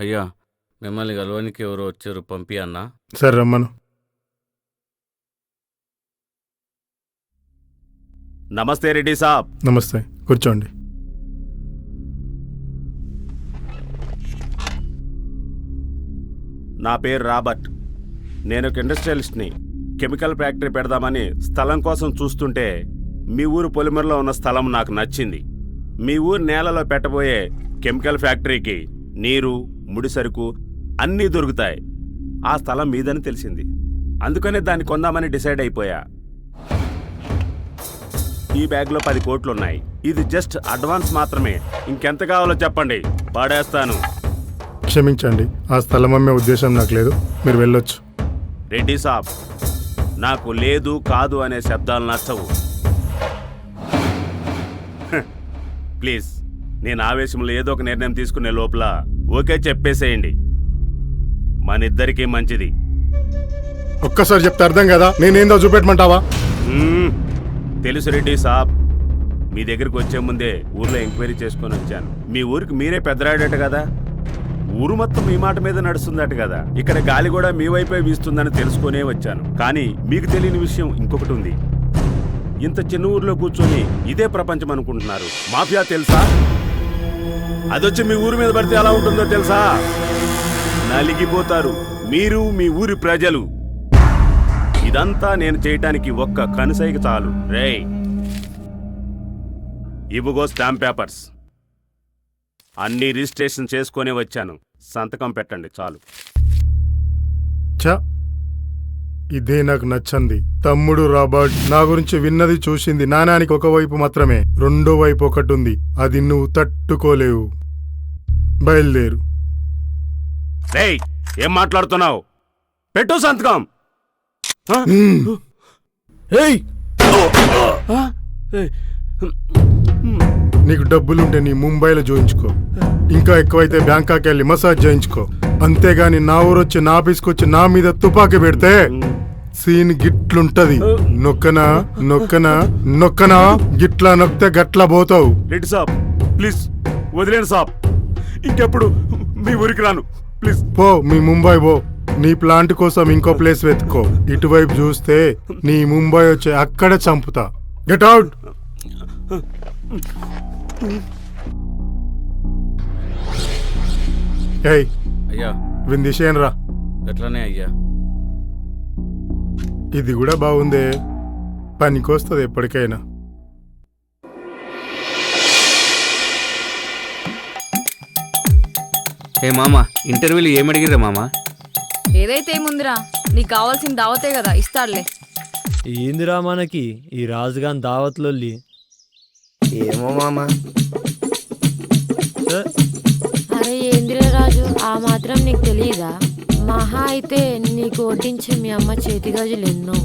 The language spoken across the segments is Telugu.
అయ్యా, మిమ్మల్ని కలవనికి ఎవరో వచ్చారు, పంపి అన్నా. సరే రమ్మను. నమస్తే రెడ్డి సాబ్. నమస్తే, కూర్చోండి. నా పేరు రాబర్ట్. నేను ఒక ఇండస్ట్రియలిస్ట్ని. కెమికల్ ఫ్యాక్టరీ పెడదామని స్థలం కోసం చూస్తుంటే మీ ఊరు పొలిమర్లో ఉన్న స్థలం నాకు నచ్చింది. మీ ఊరు నేలలో పెట్టబోయే కెమికల్ ఫ్యాక్టరీకి నీరు, ముడిసరుకు అన్నీ దొరుకుతాయి. ఆ స్థలం మీదని తెలిసింది. అందుకనే దాన్ని కొందామని డిసైడ్ అయిపోయా. ఈ బ్యాగ్లో 10 కోట్లున్నాయి. ఇది జస్ట్ అడ్వాన్స్ మాత్రమే. ఇంకెంత కావాలో చెప్పండి, పాడేస్తాను. క్షమించండి, ఆ స్థలం అమ్మే ఉద్దేశం నాకు లేదు, మీరు వెళ్ళొచ్చు. రెడ్డి సాబ్, నాకు లేదు కాదు అనే శబ్దాలు నచ్చవు. ప్లీజ్, నేను ఆవేశంలో ఏదో ఒక నిర్ణయం తీసుకునే లోపల ఓకే చెప్పేసేయండి. మనిద్దరికీ మంచిది. ఒక్కసారి చెప్తే అర్థం కదా, నేనేందో చూపెట్టమంటావా? తెలుసు రెడ్డి సాబ్, మీ దగ్గరికి వచ్చే ముందే ఊర్లో ఎంక్వైరీ చేసుకొని వచ్చాను. మీ ఊరికి మీరే పెద్దరాడట కదా, ఊరు మొత్తం మీ మాట మీద నడుస్తుందట కదా. ఇక్కడ గాలి కూడా మీ వైపే వీస్తుందని తెలుసుకునే వచ్చాను. కానీ మీకు తెలియని విషయం ఇంకొకటి ఉంది. ఇంత చిన్న ఊర్లో కూర్చొని ఇదే ప్రపంచం అనుకుంటున్నారు. మాఫియా తెలుసా? అదొచ్చి మీ ఊరి మీద పడితే ఎలా ఉంటుందో తెలుసా? నలిగిపోతారు మీరు, మీ ఊరి ప్రజలు. ఇదంతా నేను చేయటానికి ఒక్క కనుసైకి చాలు. రేయ్, ఇవిగో స్టాంప్ పేపర్స్. అన్ని రిజిస్ట్రేషన్ చేసుకునే వచ్చాను. సంతకం పెట్టండి చాలు. చ, ఇదే నాకు నచ్చంది. తమ్ముడు రాబర్ట్ నా గురించి విన్నది చూసింది నాణానికి ఒకవైపు మాత్రమే, రెండో వైపు ఒకటి ఉంది. అది నువ్వు తట్టుకోలేవు. బయలుదేరు. రేయ్, ఏం మాట్లాడుతున్నావు? పెట్టు సంతకం. నీకు డబ్బులుంటే నీ ముంబైలో చూయించుకో, ఇంకా ఎక్కువైతే బ్యాంకాక్ వెళ్ళి మసాజ్ చేయించుకో. అంతేగాని నా ఊరొచ్చి నా ఆఫీస్కి వచ్చి నా మీద తుపాకీ పెడితే సీన్ గిట్లుంటది. నొక్కనా నొక్కనా నొక్కనా, గిట్లా నొక్కితే గట్లా పోతావు. రెడ్డి సాబ్, ప్లీజ్ వదిలేను సాబ్. ఇంకెప్పుడు మీ ఊరికి రాను, ప్లీజ్. పో, మీ ముంబై పో. నీ ప్లాంట్ కోసం ఇంకో ప్లేస్ వెతుక్కో. ఇటువైపు చూస్తే నీ ముంబై వచ్చి అక్కడే చంపుతా. Get out. ఏయ్, అయ్యా, విందిషేన్ రా. గట్లనే అయ్యా. ఇది కూడా బాగుందే, పనికొస్తుంది ఎప్పటికైనా. ఏ మామ, ఇంటర్వ్యూలు ఏమడిగిర్రా మామ? ఏదైతే ఏముందిరా, నీకు కావాల్సిన దావతే కదా, ఇస్తాడులే. ఏందిరా మనకి ఈ రాజుగాన్ దావత్లొల్లి? ఏమో మామా. అరే ఏందిరా రాజు, ఆ మాత్రం నీకు తెలియదా? మహా అయితే నీకు వడ్డించే మీ అమ్మ చేతి గాజులు ఎన్నో,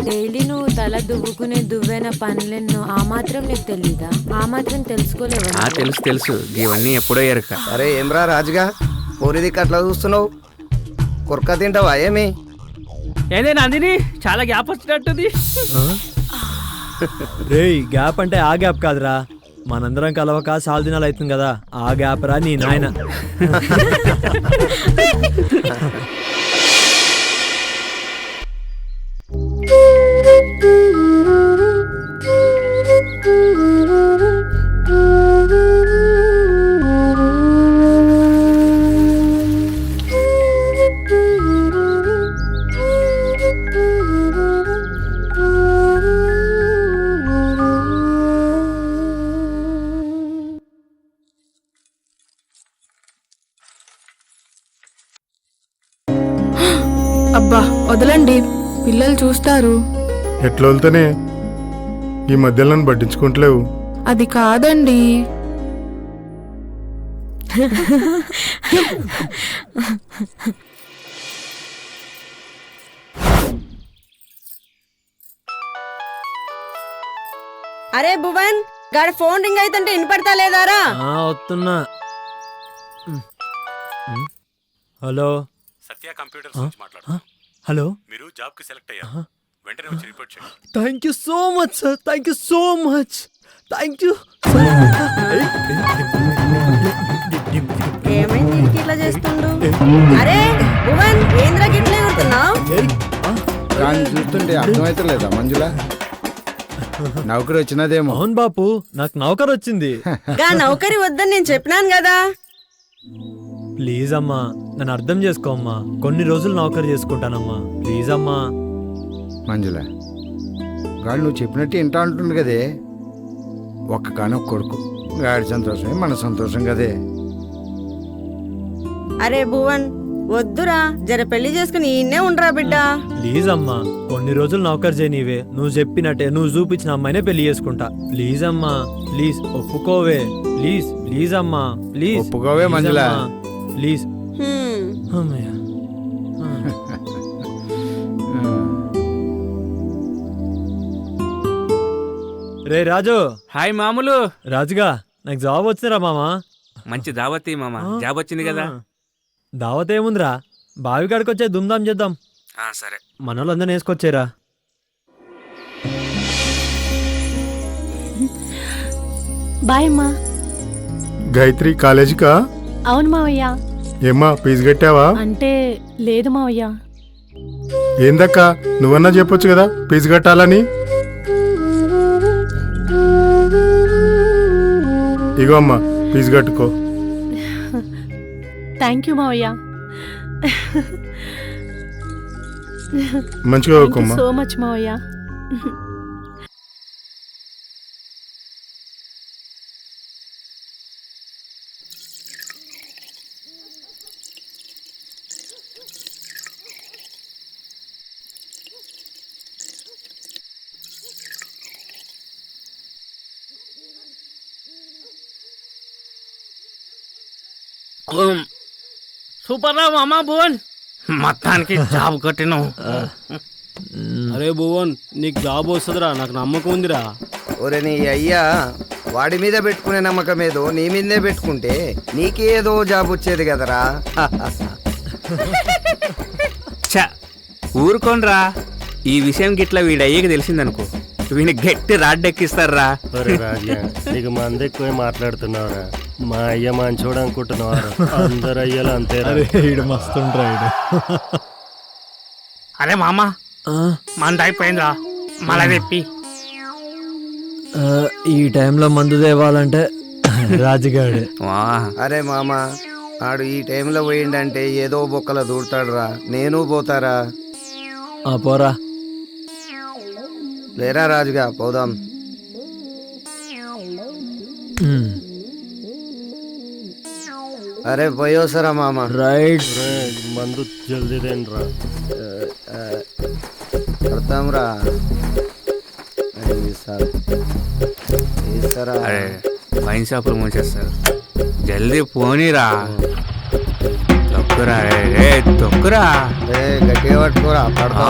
డైలీ నువ్వు తల దువ్వుకునే దువ్వైన పనులెన్నో, ఆ మాత్రం నీకు తెలీదా? ఆ మాత్రం తెలుసుకోలేవా? తెలుసు తెలుసు, ఇవన్నీ ఎప్పుడో ఎరక. అరే ఏమ్రా రాజుగా, పోరిదికి అట్లా చూస్తున్నావు? కుర్క తింటావా ఏమి? ఏదే నందిని, చాలా గ్యాప్ వచ్చినట్టుంది. రేయ్, గ్యాప్ అంటే ఆ గ్యాప్ కాదురా, మనందరం కలవక 4 దినాలు అవుతుంది కదా, ఆ గ్యాప్ రా నీ నాయన. అబ్బా వదలండి, పిల్లలు చూస్తారు. ఎట్లా వెళ్తేనే ఈ మధ్యలో నన్ను పట్టించుకుంటలేవు. అది కాదండి. అరే భువన్ గారి ఫోన్ రింగ్ అయితుంటే వినపడతా లేదారా? వస్తున్నా. హలో, సత్య కంప్యూటర్స్ నుంచి మాట్లాడుతున్నా. హలో, మీరు జాబ్ కి సెలెక్ట్ అయ్యారు. వెంటనే వచ్చి రిపోర్ట్ చేయండి. Thank you so much sir, thank you so much, thank you. ఏమైంది ఇట్లా చేస్తుండు? అరే భువన్, ఏంద్రా గిట్లే కొడుతున్నావు? దాన్ని చూస్తుంటే అర్థమైతలేదా మంజుల? నౌకరి వచ్చినదేమో. అవును బాపు, నాకు నౌకర్ వచ్చింది. గా నౌకరి వద్దని నేను చెప్పినాను కదా. ప్లీజ్ అమ్మా, నన్ను అర్థం చేసుకో అమ్మా. కొన్ని రోజులు నౌకర్ చేసుకుంటానమ్మా, ప్లీజ్ అమ్మా. మంజుల, గాడు నువ్వు చెప్పినట్టు ఇంటా అంటుంది కదే. ఒక్క కానొక్క కొడుకు, గాడి సంతోషమే మన సంతోషం కదే. అరే భువన్ వద్దురా, జర పెళ్లి చేసుకుని ఈయన్నే ఉండరా బిడ్డ. ప్లీజ్ అమ్మా, కొన్ని రోజులు నౌకర్ చేయనివే. నువ్వు చెప్పినట్టే, నువ్వు చూపించిన అమ్మాయినే పెళ్లి చేసుకుంటా. ప్లీజ్ అమ్మా, ప్లీజ్ ఒప్పుకోవే. ప్లీజ్ ప్లీజ్ అమ్మా, ప్లీజ్ ఒప్పుకోవే మంజుల. ప్లీజ్. హ్మ్. అమ్మయ్య. రే రాజు. హాయ్ మామూలు. రాజుగా, నాకు జాబ్ వచ్చిందిరా మామా. మంచి దావతి మామ, జాబ్ వచ్చింది కదా. దావత్ ఏముందిరా, బావి కాడికి వచ్చే దుమ్దాం చేద్దాం. సరే. మన వాళ్ళందరూ వేసుకొచ్చారా. బాయ్ అమ్మా. గాయత్రి కాలేజీకా? అవును మావయ్య. ఏమ్మా ఫీజు కట్టావా? అంటే లేదు మావయ్య. ఏందక్క, నువ్వన్నా చెప్పొచ్చు కదా ఫీజు కట్టాలని. ఇగో అమ్మా ఫీజు కట్టుకో. థ్యాంక్ యూ మావయ్య. మంచిగా చదువుకోమ్మా. సో మచ్ మావయ్య. సూపర్ రా మామా భువన్, మొత్తానికి జాబ్ కట్టినావు. అరే భువన్, నీకు జాబ్ వస్తుందిరా, నాకు నమ్మకం ఉందిరా. ఒరే నీ అయ్యా వాడి మీద పెట్టుకునే నమ్మకం ఏదో నీ మీదే పెట్టుకుంటే నీకేదో జాబ్ వచ్చేది కదరా. చ ఊరుకోనరా. ఈ విషయం గిట్లా వీడయ్యకి తెలిసిందనుకో, వీడిని గట్టి రాడ్డెక్కిస్తారా. నీకు మంది ఎక్కువ మాట్లాడుతున్నావురా. మా అయ్య మంచోడు అనుకుంటున్నావారా? అందరు అయ్యలు అంతే. మస్తుండ్రా. అరే మామ, మంద అయిపోయిందిరా, మళ్ళా తెప్పి. ఈ టైంలో మందు తేవాలంటే రాజుగాడు. అరే మామ, ఆడు ఈ టైంలో పోయిండంటే ఏదో బొక్కల దూడతాడురా. నేను పోతారా? పోరా. లేరా రాజుగా, పోదాం. అరే పోయోసరా మామ. రైట్. మందు జల్దీ రా. పడతాంరా. అరే వైన్ షాపులు మూసేస్తారు, జల్దీ పోనీరా. తొక్కురా రే, తొక్కురా. గట్టిగా పట్టుకోరా, పడతా.